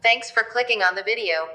Thanks for clicking on the video.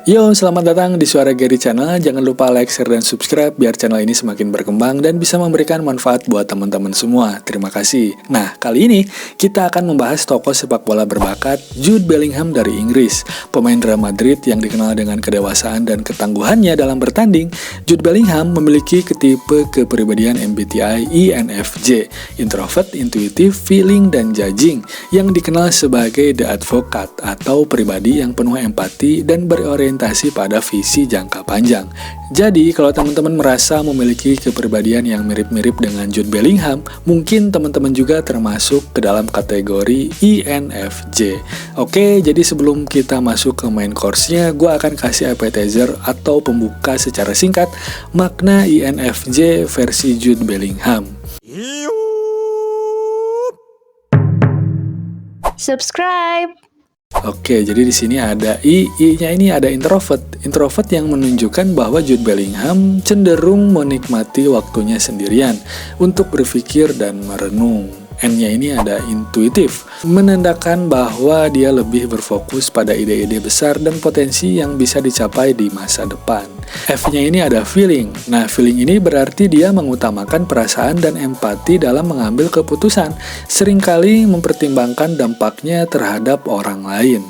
Yo, selamat datang di Suara Gary Channel. Jangan lupa like, share, dan subscribe biar channel ini semakin berkembang dan bisa memberikan manfaat buat teman-teman semua. Terima kasih. Nah, kali ini kita akan membahas tokoh sepak bola berbakat Jude Bellingham dari Inggris. Pemain Real Madrid yang dikenal dengan kedewasaan dan ketangguhannya dalam bertanding, Jude Bellingham memiliki tipe kepribadian MBTI INFJ, introvert, intuitif, feeling, dan judging, yang dikenal sebagai The Advocate atau pribadi yang penuh empati dan berorientasi pada visi jangka panjang. Jadi, kalau teman-teman merasa memiliki kepribadian yang mirip-mirip dengan Jude Bellingham, mungkin teman-teman juga termasuk ke dalam kategori INFJ. Oke, jadi sebelum kita masuk ke main course-nya, gue akan kasih appetizer atau pembuka secara singkat makna INFJ versi Jude Bellingham. Subscribe. Oke, jadi di sini ada I-nya ini ada introvert. Introvert yang menunjukkan bahwa Jude Bellingham cenderung menikmati waktunya sendirian untuk berpikir dan merenung. N-nya ini ada intuitif, menandakan bahwa dia lebih berfokus pada ide-ide besar dan potensi yang bisa dicapai di masa depan. F-nya ini ada feeling. Nah, feeling ini berarti dia mengutamakan perasaan dan empati dalam mengambil keputusan, seringkali mempertimbangkan dampaknya terhadap orang lain.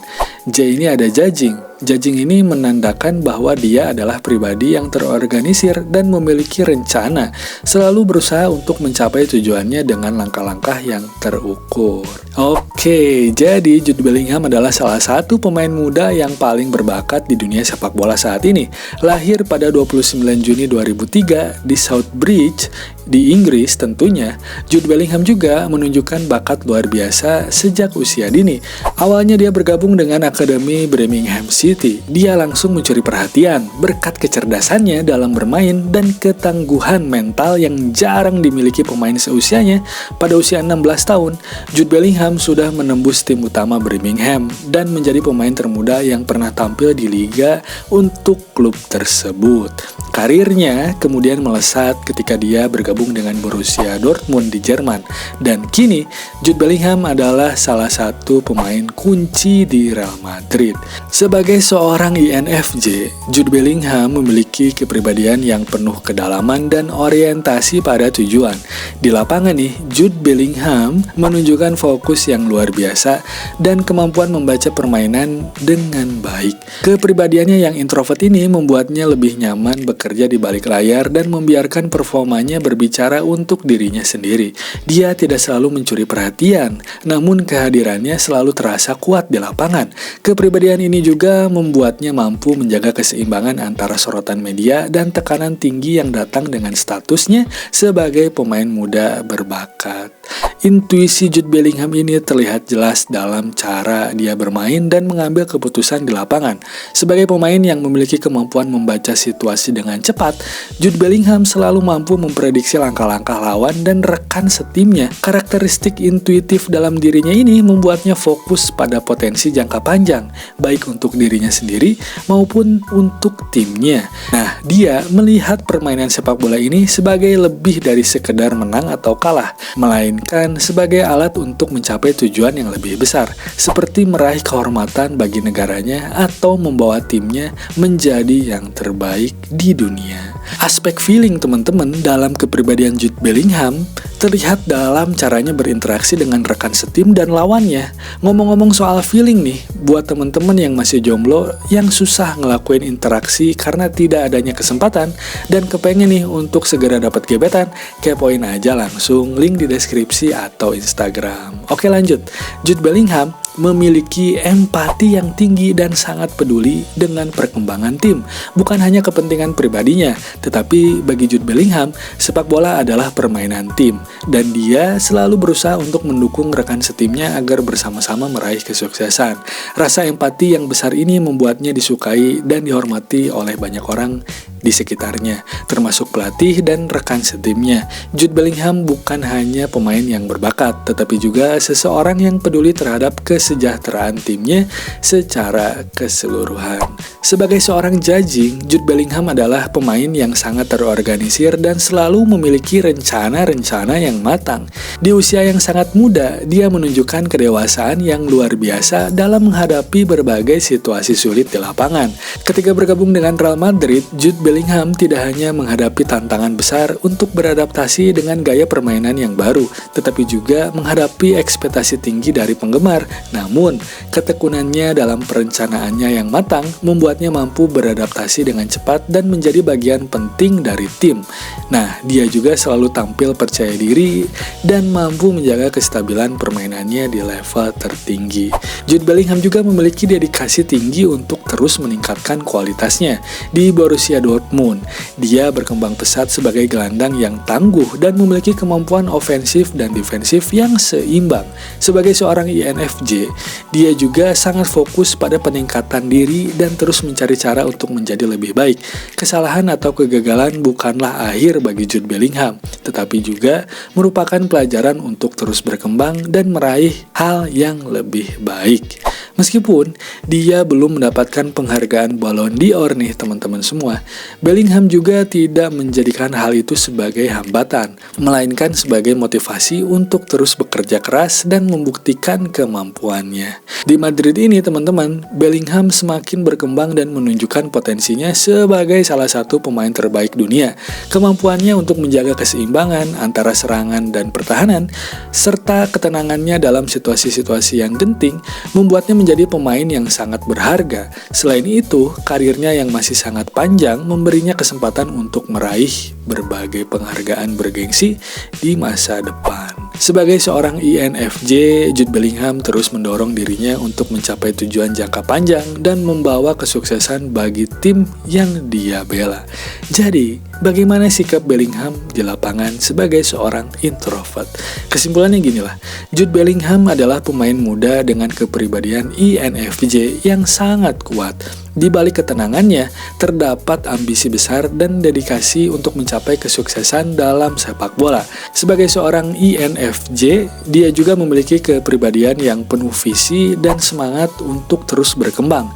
J ini ada judging. Judging ini menandakan bahwa dia adalah pribadi yang terorganisir dan memiliki rencana, selalu berusaha untuk mencapai tujuannya dengan langkah-langkah yang terukur. Oke, jadi Jude Bellingham adalah salah satu pemain muda yang paling berbakat di dunia sepak bola saat ini. Lahir pada 29 Juni 2003 di Southbridge, di Inggris tentunya. Jude Bellingham juga menunjukkan bakat luar biasa sejak usia dini. Awalnya dia bergabung dengan Akademi Birmingham City. Dia langsung mencuri perhatian berkat kecerdasannya dalam bermain dan ketangguhan mental yang jarang dimiliki pemain seusianya. Pada usia 16 tahun, Jude Bellingham sudah menembus tim utama Birmingham dan menjadi pemain termuda yang pernah tampil di liga untuk klub tersebut. Karirnya kemudian melesat ketika dia bergabung dengan Borussia Dortmund di Jerman, dan kini Jude Bellingham adalah salah satu pemain kunci di Real Madrid. Sebagai seorang INFJ, Jude Bellingham memiliki kepribadian yang penuh kedalaman dan orientasi pada tujuan. Di lapangan nih, Jude Bellingham menunjukkan fokus yang luar biasa dan kemampuan membaca permainan dengan baik. Kepribadiannya yang introvert ini membuatnya lebih nyaman bekerja di balik layar dan membiarkan performanya berbicara untuk dirinya sendiri. Dia tidak selalu mencuri perhatian, namun kehadirannya selalu terasa kuat di lapangan. Kepribadian ini juga membuatnya mampu menjaga keseimbangan antara sorotan media dan tekanan tinggi yang datang dengan statusnya sebagai pemain muda berbakat. Intuisi Jude Bellingham ini terlihat jelas dalam cara dia bermain dan mengambil keputusan di lapangan. Sebagai pemain yang memiliki kemampuan membaca situasi dengan cepat, Jude Bellingham selalu mampu memprediksi langkah-langkah lawan dan rekan setimnya. Karakteristik intuitif dalam dirinya ini membuatnya fokus pada potensi jangka panjang, baik untuk dirinya sendiri maupun untuk timnya. Nah, dia melihat permainan sepak bola ini sebagai lebih dari sekedar menang atau kalah, melainkan sebagai alat untuk mencapai tujuan yang lebih besar, seperti meraih kehormatan bagi negaranya atau membawa timnya menjadi yang terbaik di dunia. Aspek feeling teman-teman dalam kepribadian Jude Bellingham terlihat dalam caranya berinteraksi dengan rekan setim dan lawannya. Ngomong-ngomong soal feeling nih, buat teman-teman yang masih jomblo yang susah ngelakuin interaksi karena tidak adanya kesempatan dan kepengen nih untuk segera dapat gebetan, kepoin aja langsung link di deskripsi atau Instagram. Oke, lanjut. Jude Bellingham memiliki empati yang tinggi dan sangat peduli dengan perkembangan tim. Bukan hanya kepentingan pribadinya, tetapi bagi Jude Bellingham, sepak bola adalah permainan tim, dan dia selalu berusaha untuk mendukung rekan setimnya agar bersama-sama meraih kesuksesan. Rasa empati yang besar ini membuatnya disukai dan dihormati oleh banyak orang di sekitarnya, termasuk pelatih dan rekan setimnya. Jude Bellingham bukan hanya pemain yang berbakat, tetapi juga seseorang yang peduli terhadap kesehatan kesejahteraan timnya secara keseluruhan. Sebagai seorang judging, Jude Bellingham adalah pemain yang sangat terorganisir dan selalu memiliki rencana-rencana yang matang. Di usia yang sangat muda, dia menunjukkan kedewasaan yang luar biasa dalam menghadapi berbagai situasi sulit di lapangan. Ketika bergabung dengan Real Madrid, Jude Bellingham tidak hanya menghadapi tantangan besar untuk beradaptasi dengan gaya permainan yang baru, tetapi juga menghadapi ekspektasi tinggi dari penggemar. Namun, ketekunannya dalam perencanaannya yang matang membuatnya mampu beradaptasi dengan cepat dan menjadi bagian penting dari tim. Nah, dia juga selalu tampil percaya diri dan mampu menjaga kestabilan permainannya di level tertinggi. Jude Bellingham juga memiliki dedikasi tinggi untuk terus meningkatkan kualitasnya. Di Borussia Dortmund, dia berkembang pesat sebagai gelandang yang tangguh dan memiliki kemampuan ofensif dan defensif yang seimbang. Sebagai seorang INFJ, dia juga sangat fokus pada peningkatan diri dan terus mencari cara untuk menjadi lebih baik. Kesalahan atau kegagalan bukanlah akhir bagi Jude Bellingham, tetapi juga merupakan pelajaran untuk terus berkembang dan meraih hal yang lebih baik. Meskipun dia belum mendapatkan penghargaan Ballon d'Or nih teman-teman semua, Bellingham juga tidak menjadikan hal itu sebagai hambatan, melainkan sebagai motivasi untuk terus bekerja keras dan membuktikan kemampuannya. Di Madrid ini teman-teman, Bellingham semakin berkembang dan menunjukkan potensinya sebagai salah satu pemain terbaik dunia. Kemampuannya untuk menjaga keseimbangan antara serangan dan pertahanan, serta ketenangannya dalam situasi-situasi yang genting, membuatnya menjadi pemain yang sangat berharga. Selain itu, karirnya yang masih sangat panjang memberinya kesempatan untuk meraih berbagai penghargaan bergengsi di masa depan. Sebagai seorang INFJ, Jude Bellingham terus mendorong dirinya untuk mencapai tujuan jangka panjang dan membawa kesuksesan bagi tim yang dia bela. Jadi, bagaimana sikap Bellingham di lapangan sebagai seorang introvert? Kesimpulannya ginilah, Jude Bellingham adalah pemain muda dengan kepribadian INFJ yang sangat kuat. Di balik ketenangannya, terdapat ambisi besar dan dedikasi untuk mencapai kesuksesan dalam sepak bola. Sebagai seorang INFJ, dia juga memiliki kepribadian yang penuh visi dan semangat untuk terus berkembang.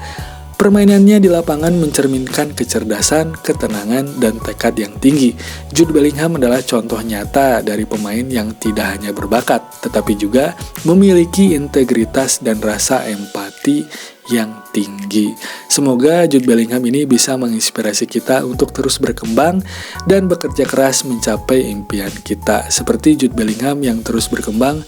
Permainannya di lapangan mencerminkan kecerdasan, ketenangan, dan tekad yang tinggi. Jude Bellingham adalah contoh nyata dari pemain yang tidak hanya berbakat, tetapi juga memiliki integritas dan rasa empati yang tinggi. Semoga Jude Bellingham ini bisa menginspirasi kita untuk terus berkembang dan bekerja keras mencapai impian kita. Seperti Jude Bellingham yang terus berkembang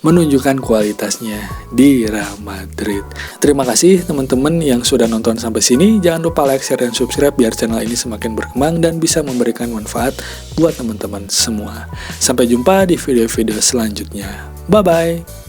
menunjukkan kualitasnya di Real Madrid. Terima kasih teman-teman yang sudah nonton sampai sini. Jangan lupa like, share, dan subscribe biar channel ini semakin berkembang dan bisa memberikan manfaat buat teman-teman semua. Sampai jumpa di video-video selanjutnya. Bye-bye!